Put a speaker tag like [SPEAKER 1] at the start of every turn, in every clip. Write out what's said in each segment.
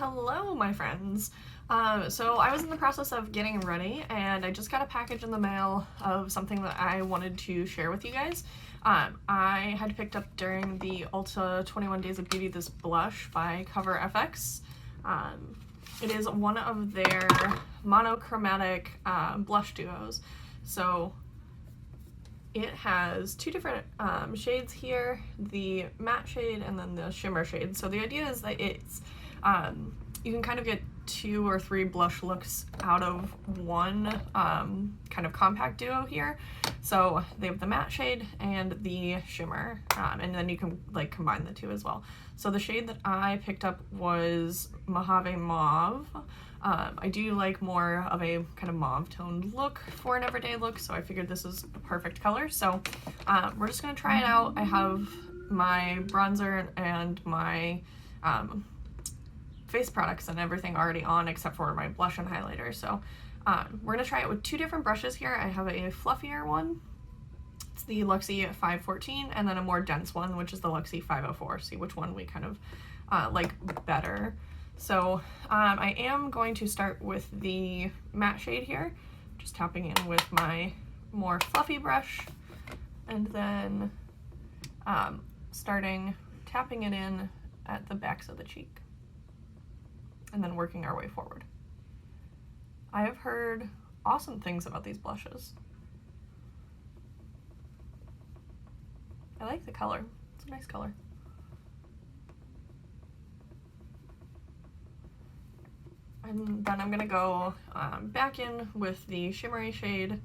[SPEAKER 1] Hello, my friends. So I was in the process of getting ready, and I just got a package in the mail of something that I wanted to share with you guys. I had picked up during the Ulta 21 Days of Beauty this blush by Cover FX. It is one of their monochromatic blush duos. So it has two different shades here, the matte shade and then the shimmer shade. So the idea is that it's you can kind of get 2 or 3 blush looks out of one kind of compact duo here. So they have the matte shade and the shimmer, and then you can like combine the two as well. So the shade that I picked up was Mojave Mauve. I do like more of a kind of mauve toned look for an everyday look, so I figured this is the perfect color. So we're just gonna try it out. I have my bronzer and my face products and everything already on except for my blush and highlighter. So we're gonna try it with 2 different brushes here. I have a fluffier one, it's the Luxie 514, and then a more dense one, which is the Luxie 504. See which one we kind of like better. So I am going to start with the matte shade here, just tapping in with my more fluffy brush, and then tapping it in at the backs of the cheek, and then working our way forward. I have heard awesome things about these blushes. I like the color. It's a nice color. And then I'm gonna go back in with the shimmery shade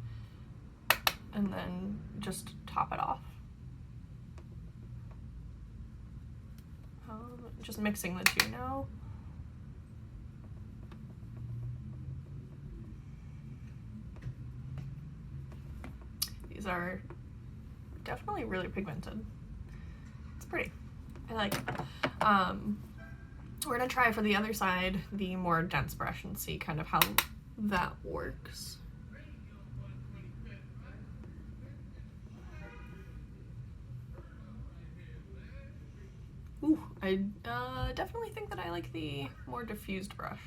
[SPEAKER 1] and then just top it off. Just mixing the two now. These are definitely really pigmented. It's pretty. I like it. We're gonna try for the other side the more dense brush and see kind of how that works. Ooh, I definitely think that I like the more diffused brush.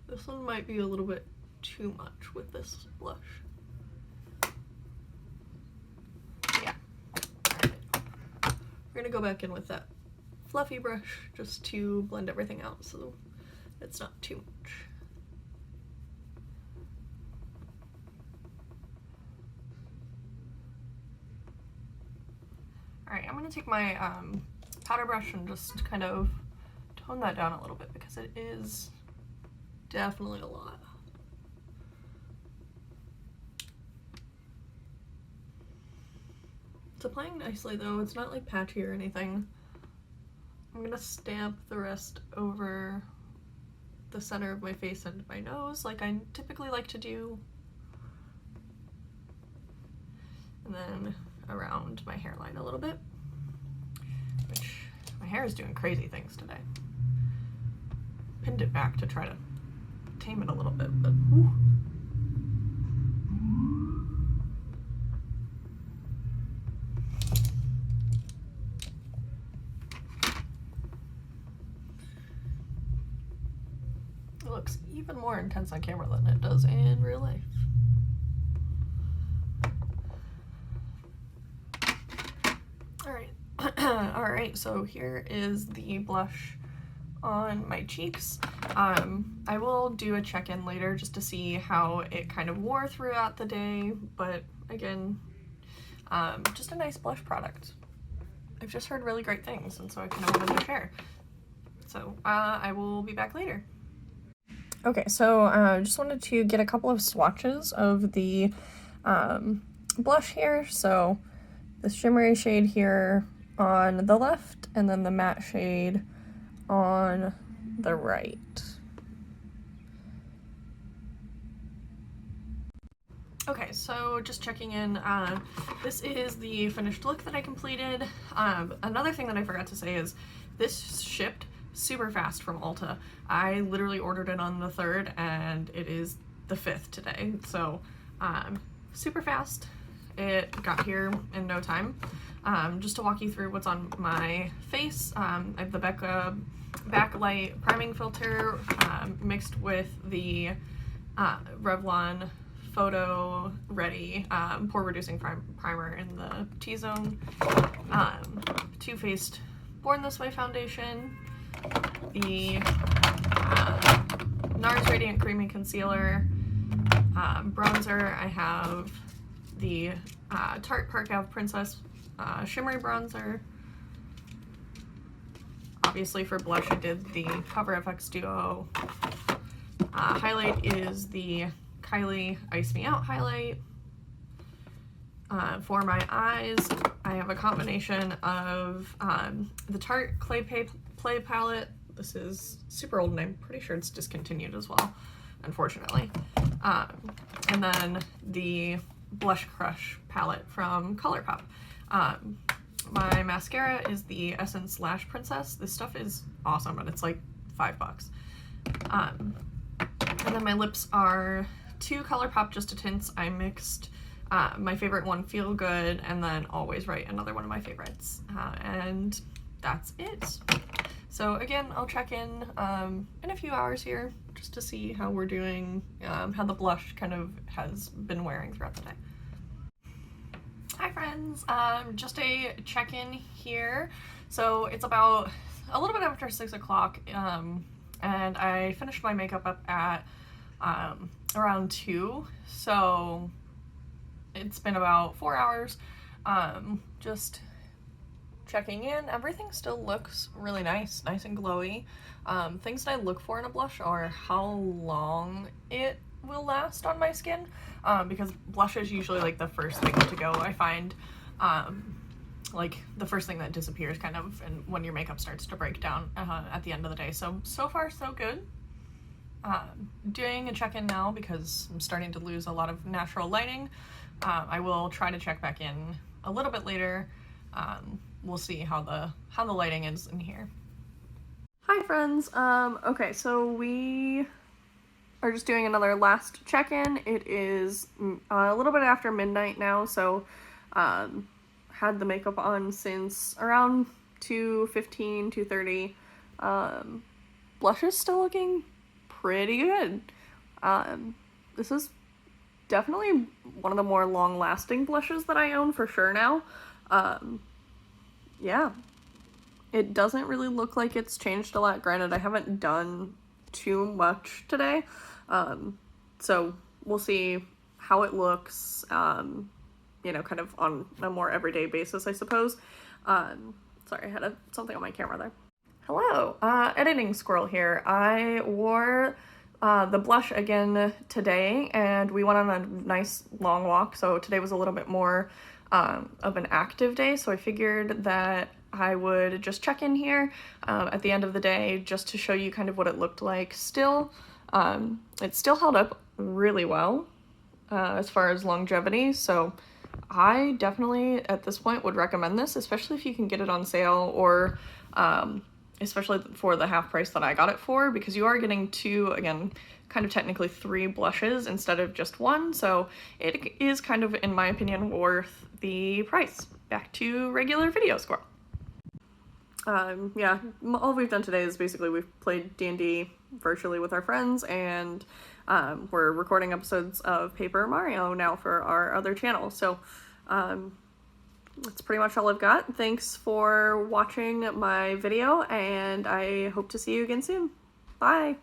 [SPEAKER 1] This one might be a little bit too much with this blush. Yeah. Alright. We're gonna go back in with that fluffy brush just to blend everything out so it's not too much. Alright, I'm gonna take my powder brush and just kind of tone that down a little bit because it is definitely a lot. It's applying nicely though, it's not like patchy or anything. I'm gonna stamp the rest over the center of my face and my nose like I typically like to do. And then around my hairline a little bit, which my hair is doing crazy things today. Pinned it back to try to tame it a little bit, but whew. It looks even more intense on camera than it does in real life. Alright, so here is the blush on my cheeks. I will do a check-in later just to see how it kind of wore throughout the day, but again, just a nice blush product. I've just heard really great things, and so I kind of wanted to share. So I will be back later. Okay, so I just wanted to get a couple of swatches of the blush here. So the shimmery shade here on the left, and then the matte shade on the right. Okay, so just checking in, this is the finished look that I completed. Another thing that I forgot to say is this shipped super fast from Ulta. I literally ordered it on the 3rd and it is the 5th today, so super fast. It got here in no time. Just to walk you through what's on my face, I have the backlight priming filter mixed with the Revlon Photo Ready pore reducing primer in the T-zone, Too Faced Born This Way foundation, the NARS Radiant Creamy Concealer, bronzer. I have the Tarte Park Ave Princess Shimmery Bronzer. Obviously for blush I did the Cover FX Duo. Highlight is the Kylie Ice Me Out highlight. For my eyes, I have a combination of the Tarte Play palette. This is super old and I'm pretty sure it's discontinued as well, unfortunately. And then the Blush Crush palette from ColourPop. My mascara is the Essence Lash Princess. This stuff is awesome, and it's like $5. And then my lips are two ColourPop Just a Tints. I mixed my favorite one, Feel Good, and then Always Right, another one of my favorites. And that's it. So again, I'll check in a few hours here just to see how we're doing, how the blush kind of has been wearing throughout the day. Hi friends, just a check-in here. So it's about a little bit after 6 o'clock, and I finished my makeup up at around 2, so it's been about 4 hours. Just checking in. Everything still looks really nice and glowy. Things that I look for in a blush are how long it will last on my skin, because blush is usually like the first thing to go. I find like the first thing that disappears kind of, and when your makeup starts to break down at the end of the day. So far so good. Doing a check-in now because I'm starting to lose a lot of natural lighting. I will try to check back in a little bit later. We'll see how the lighting is in here. Hi friends. Okay, so we are just doing another last check-in. It is a little bit after midnight now, so had the makeup on since around 2:15, 2:30. Blush is still looking pretty good. This is definitely one of the more long-lasting blushes that I own for sure now. Yeah, it doesn't really look like it's changed a lot. Granted, I haven't done too much today, so we'll see how it looks, you know, kind of on a more everyday basis, I suppose. Sorry, I had something on my camera there. Hello, editing squirrel here. I wore the blush again today, and we went on a nice long walk, so today was a little bit more of an active day, so I figured that I would just check in here at the end of the day just to show you kind of what it looked like still. It still held up really well as far as longevity, so I definitely at this point would recommend this, especially if you can get it on sale, or especially for the half price that I got it for, because you are getting two, again, kind of technically 3 blushes instead of just one, so it is kind of, in my opinion, worth the price. Back to regular video squirrel. Yeah, all we've done today is basically we've played D&D virtually with our friends, and we're recording episodes of Paper Mario now for our other channel, so that's pretty much all I've got. Thanks for watching my video, and I hope to see you again soon. Bye!